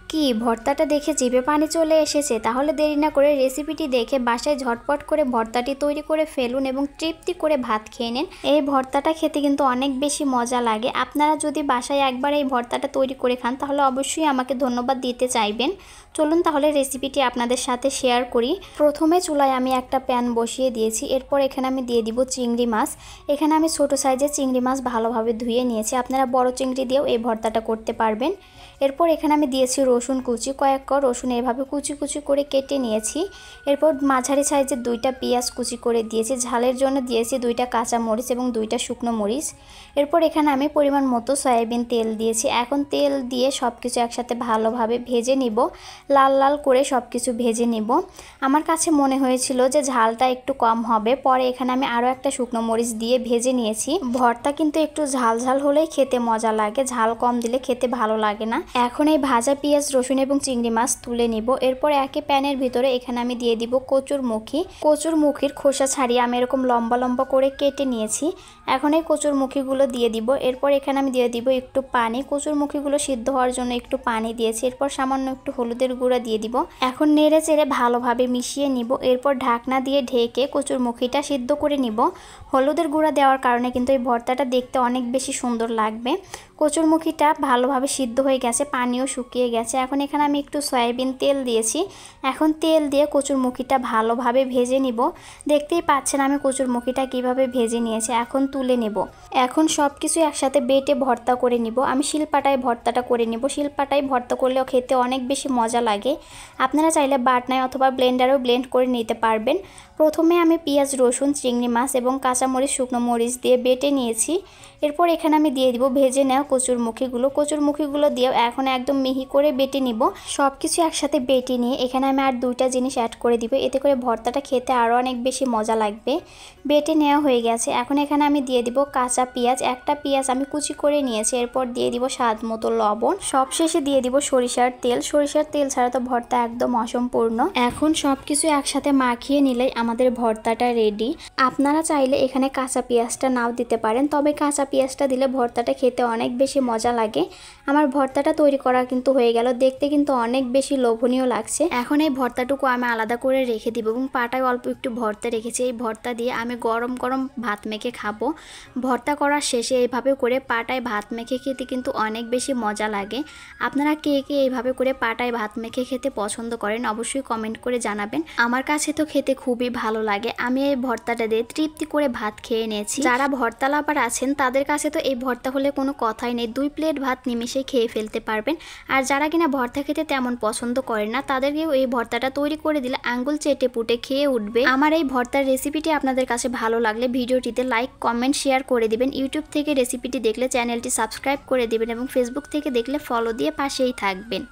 কি ভর্তাটা দেখে জিভে পানি চলে এসেছে? তাহলে দেরি না করে রেসিপিটি দেখে বাসায় ঝটপট করে ভর্তাটি তৈরি করে ফেলুন এবং তৃপ্তি করে ভাত খেয়ে নিন। এই ভর্তাটা খেতে কিন্তু অনেক বেশি মজা লাগে। আপনারা যদি বাসায় একবার এই ভর্তাটা তৈরি করে খান তাহলে অবশ্যই আমাকে ধন্যবাদ দিতে চাইবেন। চলুন তাহলে রেসিপিটি আপনাদের সাথে শেয়ার করি। প্রথমে চুলায় আমি একটা প্যান বসিয়ে দিয়েছি। এরপর এখানে আমি দিয়ে দিব চিংড়ি মাছ। এখানে আমি ছোট সাইজের চিংড়ি মাছ ভালোভাবে ধুয়ে নিয়েছি। আপনারা বড় চিংড়ি দিয়েও এই ভর্তাটা করতে পারবেন। এরপর এখানে আমি দিয়েছি রসুন কুচি, কয়েক ক রসুন এভাবে কুচি কুচি করে কেটে নিয়েছি। এরপর মাঝারি সাইজের 2টা পেঁয়াজ কুচি করে দিয়েছি। ঝালের জন্য দিয়েছি 2টা কাঁচা মরিচ এবং 2টা শুকনো মরিচ। এরপর এখানে আমি পরিমাণ মতো সয়াবিন তেল দিয়েছি। এখন তেল দিয়ে সব কিছু একসাথে ভালোভাবে ভেজে নিব, লাল লাল করে সব কিছু ভেজে নিব। আমার কাছে মনে হয়েছিল যে ঝালটা একটু কম হবে, পরে এখানে আমি আরও একটা শুকনো মরিচ দিয়ে ভেজে নিয়েছি। ভর্তা কিন্তু একটু ঝাল ঝাল হলেই খেতে মজা লাগে, ঝাল কম দিলে খেতে ভালো লাগে না। এখন এই ভাজা পেঁয়াজ, রসুন এবং চিংড়ি মাছ তুলে নিব। এরপর একই প্যানের ভিতরে এখানে আমি দিয়ে দিব কচুরমুখী। কচুরমুখীর খোসা ছাড়িয়ে আমি এরকম লম্বা লম্বা করে কেটে নিয়েছি। এখন এই কচুরমুখীগুলো দিয়ে দিব। এরপর এখানে আমি দিয়ে দিব একটু পানি। কচুরমুখীগুলো সিদ্ধ হওয়ার জন্য একটু পানি দিয়েছি। এরপর সামান্য একটু হলুদের গুঁড়া দিয়ে দিব। এখন নেড়ে চেড়ে ভালোভাবে মিশিয়ে নিব। এরপর ঢাকনা দিয়ে ঢেকে কচুরমুখীটা সিদ্ধ করে নিব। হলুদের গুঁড়া দেওয়ার কারণে কিন্তু এই ভর্তাটা দেখতে অনেক বেশি সুন্দর লাগবে। কচুরমুখীটা ভালোভাবে সিদ্ধ হয়ে গেছে, পানিও শুকিয়ে গেছে। এখন এখানে আমি একটু সয়াবিন তেল দিয়েছি। এখন তেল দিয়ে কচুরমুখীটা ভালোভাবে ভেজে নিব। দেখতেই পাচ্ছেন আমি কচুরমুখীটা কিভাবে ভেজে নিয়েছি। এখন তুলে নেব। এখন সব কিছু একসাথে বেটে ভর্তা করে নিব। আমি শিলপাটায় ভর্তাটা করে নিব। শিলপাটায় ভর্তা করলেও খেতে অনেক বেশি মজা লাগে। আপনারা চাইলে বাটনায় অথবা ব্লেন্ডারেও ব্লেন্ড করে নিতে পারবেন। প্রথমে আমি পেঁয়াজ, রসুন, চিংড়ি মাছ এবং কাঁচামরিচ, শুকনো মরিচ দিয়ে বেটে নিয়েছি। এরপর এখানে আমি দিয়ে দিব ভেজে নেওয়া কচুরমুখীগুলো দিয়েও এখন একদম মিহি করে বেটে নিব। সব কিছু একসাথে বেটে নিয়ে এখানে আমি আর 2টা জিনিস অ্যাড করে দিব। এতে করে ভর্তাটা খেতে আরও অনেক বেশি মজা লাগবে। বেটে নেওয়া হয়ে গেছে। এখন এখানে আমি দিয়ে দিব কাঁচা পেঁয়াজ। একটা পেঁয়াজ আমি কুচি করে নিয়েছি। এরপর দিয়ে দিব স্বাদ মতো লবণ। সবশেষে দিয়ে দিব সরিষার তেল। সরিষার তেল ছাড়া তো ভর্তা একদম অসম্পূর্ণ। এখন সব কিছু একসাথে মাখিয়ে নিলেই আমাদের ভর্তাটা রেডি। আপনারা চাইলে এখানে কাঁচা পেঁয়াজটা নাও দিতে পারেন, তবে কাঁচা পেঁয়াজটা দিলে ভর্তাটা খেতে অনেক বেশি মজা লাগে। আমার ভর্তাটা তৈরি করা কিন্তু হয়ে গেল। দেখতে কিন্তু অনেক বেশি লোভনীয় লাগছে। এখন এই ভর্তাটুকু আমি আলাদা করে রেখে দিব এবং পাটায় অল্প একটু ভর্তা রেখেছি। এই ভর্তা দিয়ে আমি গরম গরম ভাত মেখে খাবো। ভর্তা করার শেষে এইভাবে করে পাটায় ভাত মেখে খেতে কিন্তু অনেক বেশি মজা লাগে। আপনারা কে কে এইভাবে করে পাটায় ভাত মেখে খেতে পছন্দ করেন অবশ্যই কমেন্ট করে জানাবেন। আমার কাছে তো খেতে খুবই ভালো লাগে। আমি এই ভর্তাটা দিয়ে তৃপ্তি করে ভাত খেয়ে নিয়েছি। যারা ভর্তা লাভার আছেন তাদের কাছে তো এই ভর্তা হলে কোনো কথাই নেই, 2 প্লেট ভাত নিমেষে খেয়ে ফেলতে পারবেন। আর যারা কিনা ভর্তা খেতে তেমন পছন্দ করেন না তাদেরকেও এই ভর্তাটা তৈরি করে দিলে আঙ্গুল চেটে পুটে খেয়ে উঠবে। আমার এই ভর্তার রেসিপিটি আপনাদের কাছে ভালো লাগলে ভিডিওটিতে লাইক, কমেন্ট, শেয়ার করে দিবেন। ইউটিউব থেকে রেসিপিটি দেখলে চ্যানেলটি সাবস্ক্রাইব করে দিবেন এবং ফেসবুক থেকে দেখলে ফলো দিয়ে পাশেই থাকবেন।